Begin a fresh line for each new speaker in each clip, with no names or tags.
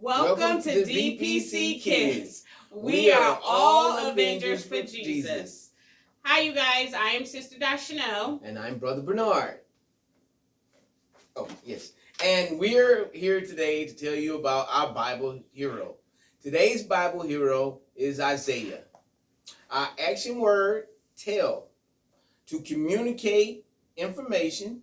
Welcome to DPC Kids. We are all Avengers for Jesus. Hi, you guys. I am Sister Chanel.
And I'm Brother Bernard. Oh, yes. And we're here today to tell you about our Bible hero. Today's Bible hero is Isaiah. Our action word, tell. To communicate information,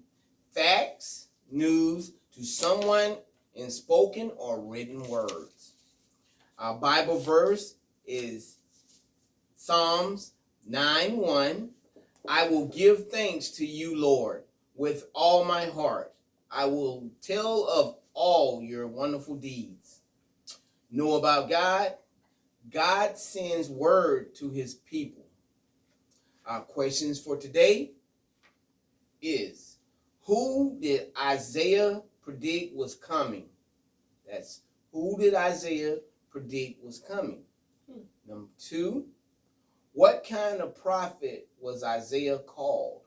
facts, news to someone in spoken or written words. Our Bible verse is Psalms 9:1. I will give thanks to you, Lord, with all my heart. I will tell of all your wonderful deeds. Know about God? God sends word to his people. Our questions for today is, who did Isaiah predict was coming? That's who did Isaiah predict was coming? Number 2, what kind of prophet was Isaiah called?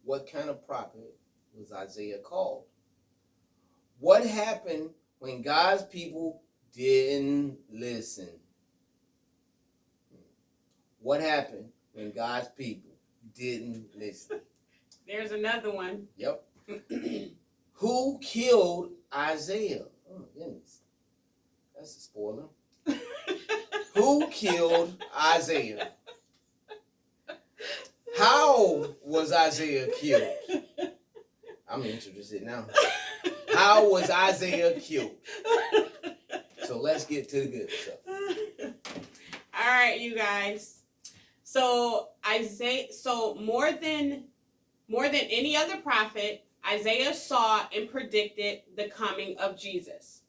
What kind of prophet was Isaiah called? What happened when God's people didn't listen? What happened when God's people didn't listen?
There's another one.
Yep. Who killed Isaiah? Oh my goodness. That's a spoiler. Who killed Isaiah? How was Isaiah killed? I'm interested now. How was Isaiah killed? So let's get to the good stuff.
All right, you guys. So more than any other prophet, Isaiah saw and predicted the coming of Jesus.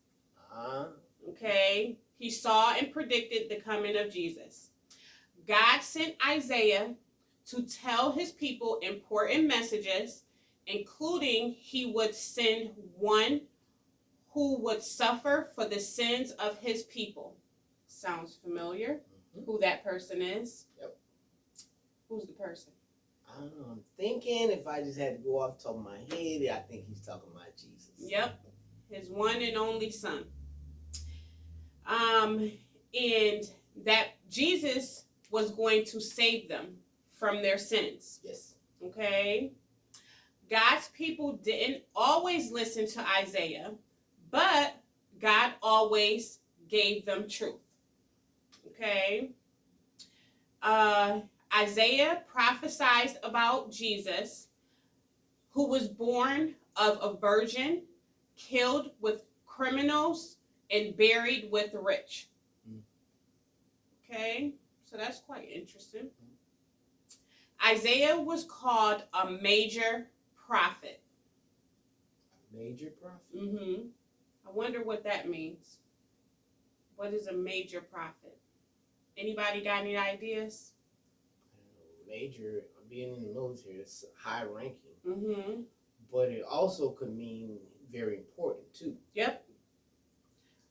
Okay? He saw and predicted the coming of Jesus. God sent Isaiah to tell his people important messages, including he would send one who would suffer for the sins of his people. Sounds familiar? Mm-hmm. Who that person is?
Yep.
Who's the person?
I don't know. I'm thinking if I just had to go off the top of my head, I think he's talking about Jesus.
Yep. His one and only son. And that Jesus was going to save them from their sins.
Yes.
Okay? God's people didn't always listen to Isaiah, but God always gave them truth. Okay? Isaiah prophesied about Jesus, who was born of a virgin, killed with criminals, and buried with the rich. Okay, so that's quite interesting. Isaiah was called a major prophet.
A major prophet?
Mm-hmm. I wonder what that means. What is a major prophet? Anybody got any ideas?
Major, being in the military, it's high ranking.
Mm-hmm.
But it also could mean very important too.
Yep.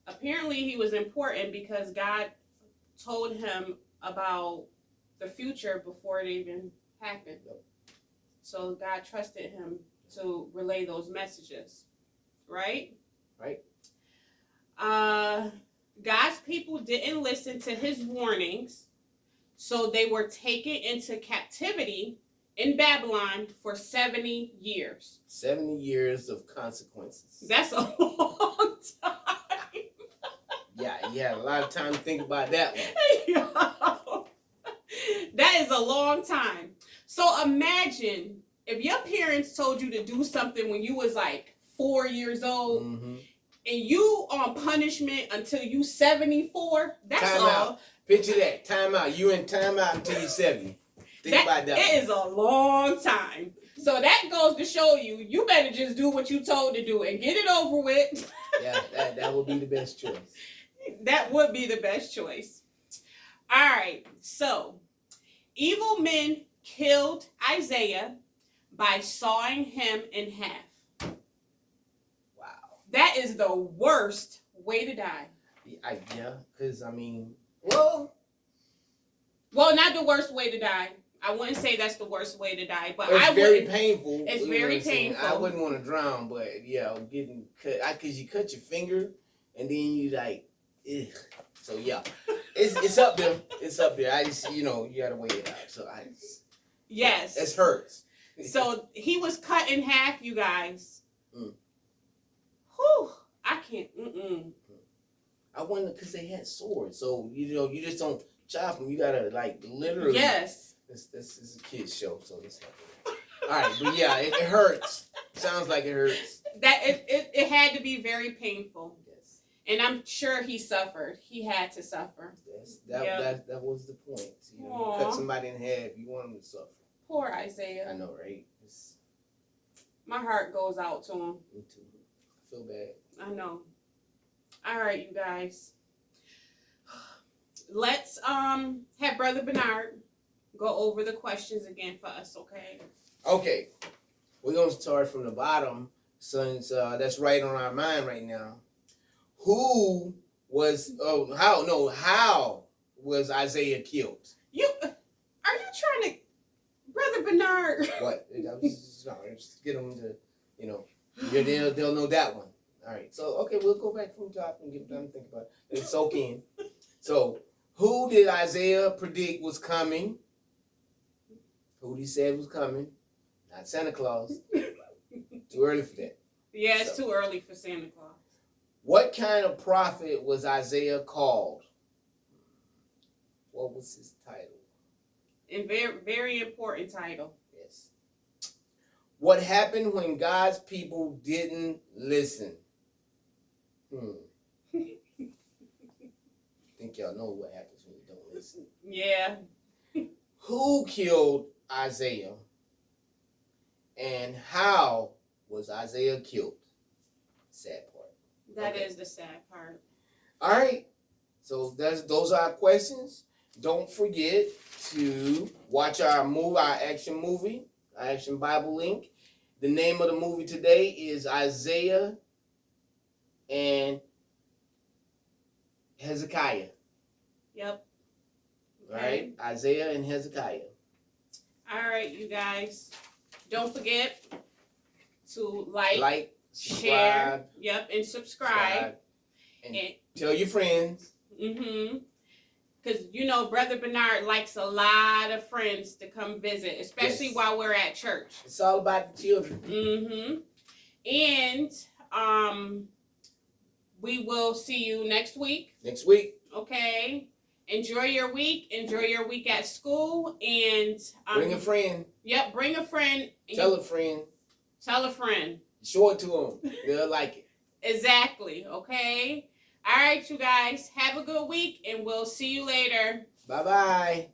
Apparently he was important because God told him about the future before it even happened.
Yep.
So God trusted him to relay those messages. Right?
Right.
God's people didn't listen to his warnings, so they were taken into captivity in Babylon for 70 years.
70 years of consequences.
That's a long time.
Yeah, you had a lot of time to think about that one.
That is a long time. So imagine if your parents told you to do something when you was like 4 years old, and you on punishment until you 74. That's
time
all.
Out. Picture that. Time out. You in time out until you 70. Think about that.
It is a long time. So that goes to show you, you better just do what you told to do and get it over with.
Yeah, that would be the best choice.
That would be the best choice. All right. So, evil men killed Isaiah by sawing him in half.
Wow.
That is the worst way to die.
Yeah, because, I mean, well,
not the worst way to die. I wouldn't say that's the worst way to die, but
It's
I
very
would.
painful.
It's
you know
very
what I'm saying?
painful.
I wouldn't want to drown, but yeah, getting cut. Because you cut your finger, and then you like, ugh. So yeah, it's up there. It's up there. I just you gotta weigh it out. So I just,
Yes.
it hurts.
So he was cut in half, you guys.
Mm.
Whew. I can't. Mm-mm.
I wonder because they had swords, so you just don't chop them. You gotta like literally.
Yes.
This is a kid's show, so it's not. All right, but yeah, it hurts. Sounds like it hurts.
That it had to be very painful.
Yes.
And I'm sure he suffered. He had to suffer.
Yes.
Yep.
That was the point. You cut somebody in half, you want them to suffer.
Poor Isaiah.
I know, right?
My heart goes out to him.
Me too. I feel bad.
I know. All right, you guys. Let's have Brother Bernard go over the questions again for us, okay?
Okay. We're gonna start from the bottom since that's right on our mind right now. How was Isaiah killed?
Are you trying to, Brother Bernard?
What? Just get them to, they'll know that one. All right. So, okay, we'll go back from the top and give them time to think about it. They soak in. So, who did Isaiah predict was coming? Who he said was coming? Not Santa Claus. Too early for that.
Yeah, it's too early for Santa Claus.
What kind of prophet was Isaiah called? What was his title?
And very, very important title.
Yes. What happened when God's people didn't listen? I think y'all know what happens when you don't listen.
Yeah.
Who killed Isaiah? And how was Isaiah killed? Sad part.
That is the sad part.
All right. So those are our questions. Don't forget to watch our action movie, our action Bible link. The name of the movie today is Isaiah and Hezekiah.
Yep.
All right, Isaiah and Hezekiah.
All right, you guys. Don't forget to like, share, and subscribe.
And tell your friends.
Because, Brother Bernard likes a lot of friends to come visit, especially while we're at church.
It's all about the children.
And we will see you next week.
Next week.
Okay. Enjoy your week. Enjoy your week at school. And
bring a friend.
Yep, bring a friend.
Tell a friend.
Tell a friend.
Show it to them. They'll like it.
Exactly. Okay. All right, you guys. Have a good week, and we'll see you later.
Bye-bye.